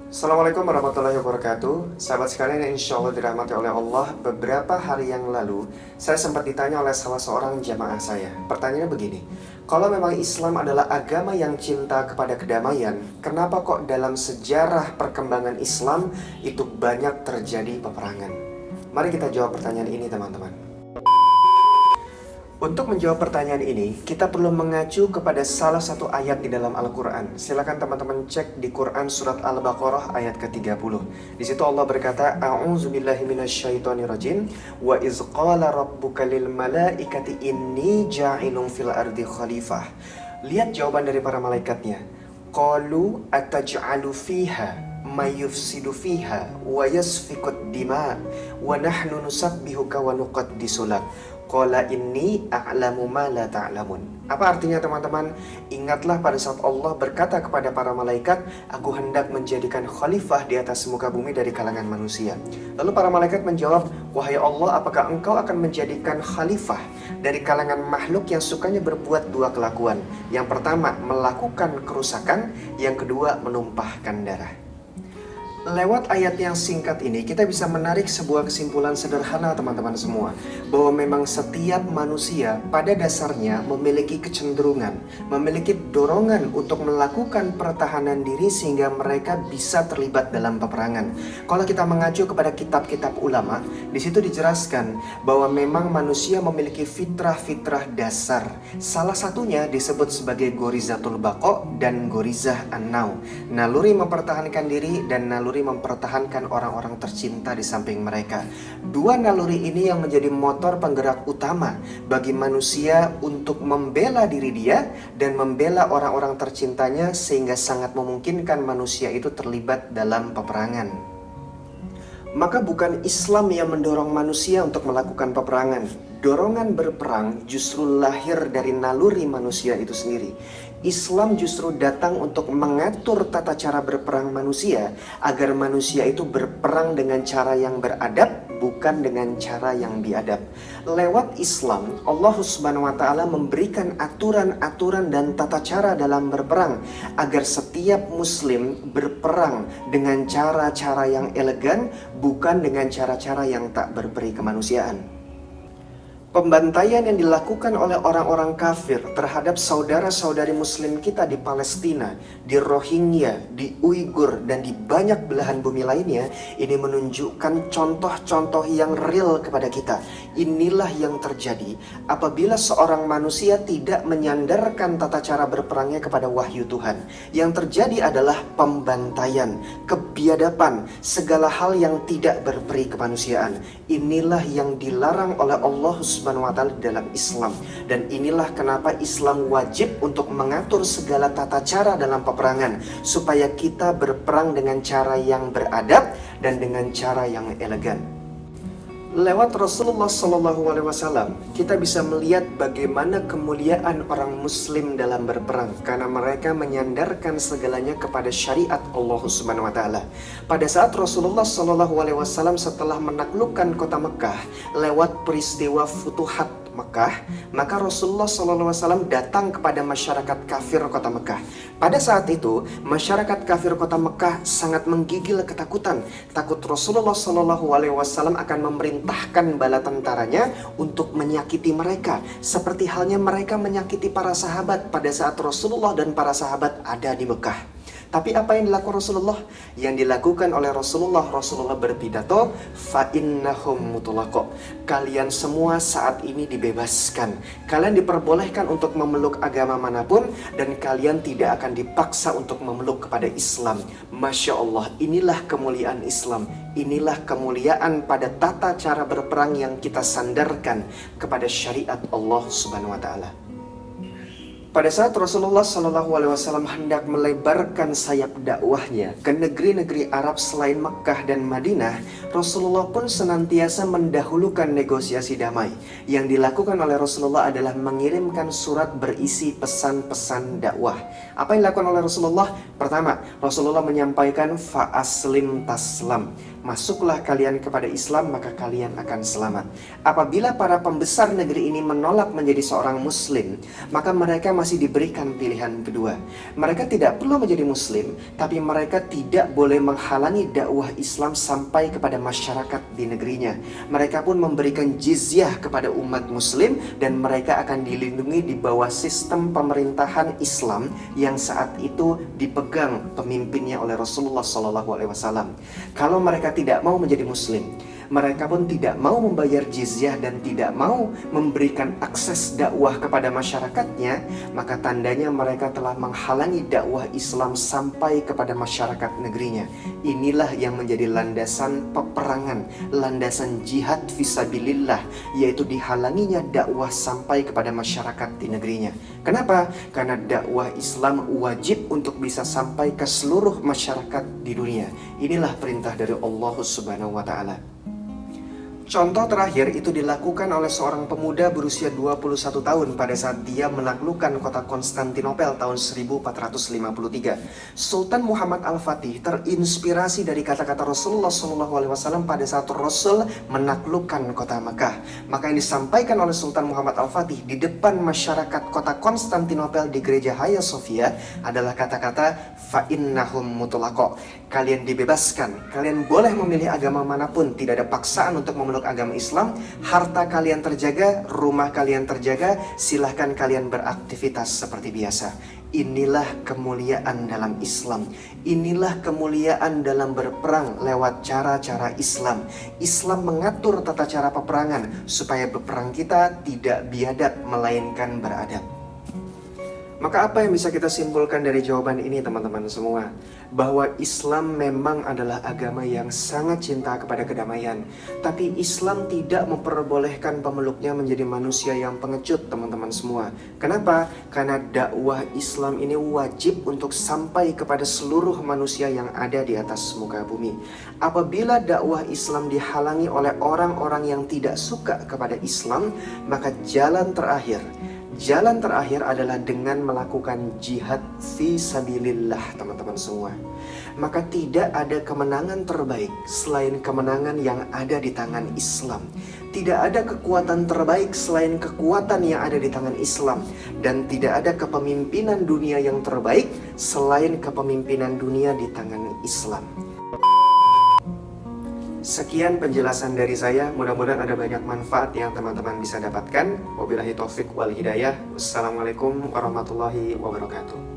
Assalamualaikum warahmatullahi wabarakatuh. Sahabat sekalian yang insya Allah dirahmati oleh Allah, beberapa hari yang lalu saya sempat ditanya oleh salah seorang jamaah saya. Pertanyaannya begini, kalau memang Islam adalah agama yang cinta kepada kedamaian, kenapa kok dalam sejarah perkembangan Islam itu banyak terjadi peperangan? Mari kita jawab pertanyaan ini, teman-teman. Untuk menjawab pertanyaan ini, kita perlu mengacu kepada salah satu ayat di dalam Al-Quran. Silakan teman-teman cek di Quran surat Al-Baqarah ayat ke-30. Di situ Allah berkata, A'udzubillahi minasyaitonirrajim, wa iz qala rabbuka lil malaikati inni ja'ilun fil ardi khalifah. Lihat jawaban dari para malaikatnya. Qalu ataj'alu fiha mayufsidu fiha wa yasfikud dima wa nahnu nusabbihuka wa nuqaddisu lak. Qala inni a'lamu ma la ta'lamun. Apa artinya, teman-teman? Ingatlah pada saat Allah berkata kepada para malaikat, aku hendak menjadikan khalifah di atas muka bumi dari kalangan manusia. Lalu para malaikat menjawab, wahai Allah, apakah engkau akan menjadikan khalifah dari kalangan makhluk yang sukanya berbuat dua kelakuan? Yang pertama, melakukan kerusakan. Yang kedua, menumpahkan darah. Lewat ayat yang singkat ini, kita bisa menarik sebuah kesimpulan sederhana, teman-teman semua, bahwa memang setiap manusia pada dasarnya memiliki kecenderungan, memiliki dorongan untuk melakukan pertahanan diri sehingga mereka bisa terlibat dalam peperangan. Kalau kita mengacu kepada kitab-kitab ulama, di situ dijelaskan bahwa memang manusia memiliki fitrah-fitrah dasar. Salah satunya disebut sebagai gorizatul baqo dan gorizah an-nau, naluri mempertahankan diri dan naluri mempertahankan orang-orang tercinta di samping mereka. Dua naluri ini yang menjadi motor penggerak utama bagi manusia untuk membela diri dia dan membela orang-orang tercintanya, sehingga sangat memungkinkan manusia itu terlibat dalam peperangan. Maka bukan Islam yang mendorong manusia untuk melakukan peperangan. Dorongan berperang justru lahir dari naluri manusia itu sendiri. Islam justru datang untuk mengatur tata cara berperang manusia agar manusia itu berperang dengan cara yang beradab, bukan dengan cara yang biadab. Lewat Islam, Allah Subhanahu wa Ta'ala memberikan aturan-aturan dan tata cara dalam berperang agar setiap muslim berperang dengan cara-cara yang elegan, bukan dengan cara-cara yang tak berperi kemanusiaan. Pembantaian yang dilakukan oleh orang-orang kafir terhadap saudara-saudari muslim kita di Palestina, di Rohingya, di Uighur, dan di banyak belahan bumi lainnya, ini menunjukkan contoh-contoh yang real kepada kita. Inilah yang terjadi apabila seorang manusia tidak menyandarkan tata cara berperangnya kepada wahyu Tuhan. Yang terjadi adalah pembantaian, kebiadaban, segala hal yang tidak berperi kemanusiaan. Inilah yang dilarang oleh Allah Subhanahu wa Ta'ala dalam Islam, dan inilah kenapa Islam wajib untuk mengatur segala tata cara dalam peperangan supaya kita berperang dengan cara yang beradab dan dengan cara yang elegan. Lewat Rasulullah SAW, kita bisa melihat bagaimana kemuliaan orang muslim dalam berperang karena mereka menyandarkan segalanya kepada syariat Allah Subhanahu wa Ta'ala. Pada saat Rasulullah SAW setelah menaklukkan kota Mekah lewat peristiwa Futuhat Mekah, maka Rasulullah SAW datang kepada masyarakat kafir kota Mekah. Pada saat itu, masyarakat kafir kota Mekah sangat menggigil ketakutan. Takut Rasulullah SAW akan memerintahkan bala tentaranya untuk menyakiti mereka, seperti halnya mereka menyakiti para sahabat pada saat Rasulullah dan para sahabat ada di Mekah. Tapi apa yang dilakukan Rasulullah? Yang dilakukan oleh Rasulullah berpidato, fa'innahum mutulaqo. Kalian semua saat ini dibebaskan. Kalian diperbolehkan untuk memeluk agama manapun, dan kalian tidak akan dipaksa untuk memeluk kepada Islam. Masya Allah, inilah kemuliaan Islam. Inilah kemuliaan pada tata cara berperang yang kita sandarkan kepada syariat Allah Subhanahu wa Ta'ala. Pada saat Rasulullah SAW hendak melebarkan sayap dakwahnya ke negeri-negeri Arab selain Mekkah dan Madinah, Rasulullah pun senantiasa mendahulukan negosiasi damai. Yang dilakukan oleh Rasulullah adalah mengirimkan surat berisi pesan-pesan dakwah. Apa yang dilakukan oleh Rasulullah? Pertama, Rasulullah menyampaikan fa'aslim taslam. masuklah kalian kepada Islam maka kalian akan selamat. Apabila para pembesar negeri ini menolak menjadi seorang muslim, maka mereka masih diberikan pilihan kedua. Mereka tidak perlu menjadi muslim, tapi mereka tidak boleh menghalangi dakwah Islam sampai kepada masyarakat di negerinya. Mereka pun memberikan jizyah kepada umat muslim dan mereka akan dilindungi di bawah sistem pemerintahan Islam yang saat itu dipegang pemimpinnya oleh Rasulullah SAW. Kalau mereka tidak mau menjadi muslim, mereka pun tidak mau membayar jizyah dan tidak mau memberikan akses dakwah kepada masyarakatnya, maka tandanya mereka telah menghalangi dakwah Islam sampai kepada masyarakat negerinya. Inilah yang menjadi landasan peperangan, landasan jihad fisabilillah, yaitu dihalanginya dakwah sampai kepada masyarakat di negerinya. Kenapa? Karena dakwah Islam wajib untuk bisa sampai ke seluruh masyarakat di dunia. Inilah perintah dari Allah Subhanahu wa Ta'ala. Contoh terakhir itu dilakukan oleh seorang pemuda berusia 21 tahun pada saat dia menaklukkan kota Konstantinopel tahun 1453. Sultan Muhammad Al-Fatih terinspirasi dari kata-kata Rasulullah SAW pada saat Rasul menaklukkan kota Makkah. Maka yang disampaikan oleh Sultan Muhammad Al-Fatih di depan masyarakat kota Konstantinopel di gereja Hagia Sophia adalah kata-kata fa'innahum mutlaqo. Kalian dibebaskan, kalian boleh memilih agama manapun, tidak ada paksaan untuk memeluk agama Islam. Harta kalian terjaga, rumah kalian terjaga, silahkan kalian beraktivitas seperti biasa. Inilah kemuliaan dalam Islam. Inilah kemuliaan dalam berperang lewat cara-cara Islam. Islam mengatur tata cara peperangan supaya berperang kita tidak biadab melainkan beradab. Maka apa yang bisa kita simpulkan dari jawaban ini teman-teman semua? Bahwa Islam memang adalah agama yang sangat cinta kepada kedamaian. Tapi Islam tidak memperbolehkan pemeluknya menjadi manusia yang pengecut teman-teman semua. Kenapa? Karena dakwah Islam ini wajib untuk sampai kepada seluruh manusia yang ada di atas muka bumi. Apabila dakwah Islam dihalangi oleh orang-orang yang tidak suka kepada Islam, maka jalan terakhir adalah dengan melakukan jihad fisabilillah teman-teman semua. Maka tidak ada kemenangan terbaik selain kemenangan yang ada di tangan Islam. Tidak ada kekuatan terbaik selain kekuatan yang ada di tangan Islam. Dan tidak ada kepemimpinan dunia yang terbaik selain kepemimpinan dunia di tangan Islam. Sekian penjelasan dari saya, mudah-mudahan ada banyak manfaat yang teman-teman bisa dapatkan. Wabillahi taufik wal hidayah. Wassalamualaikum warahmatullahi wabarakatuh.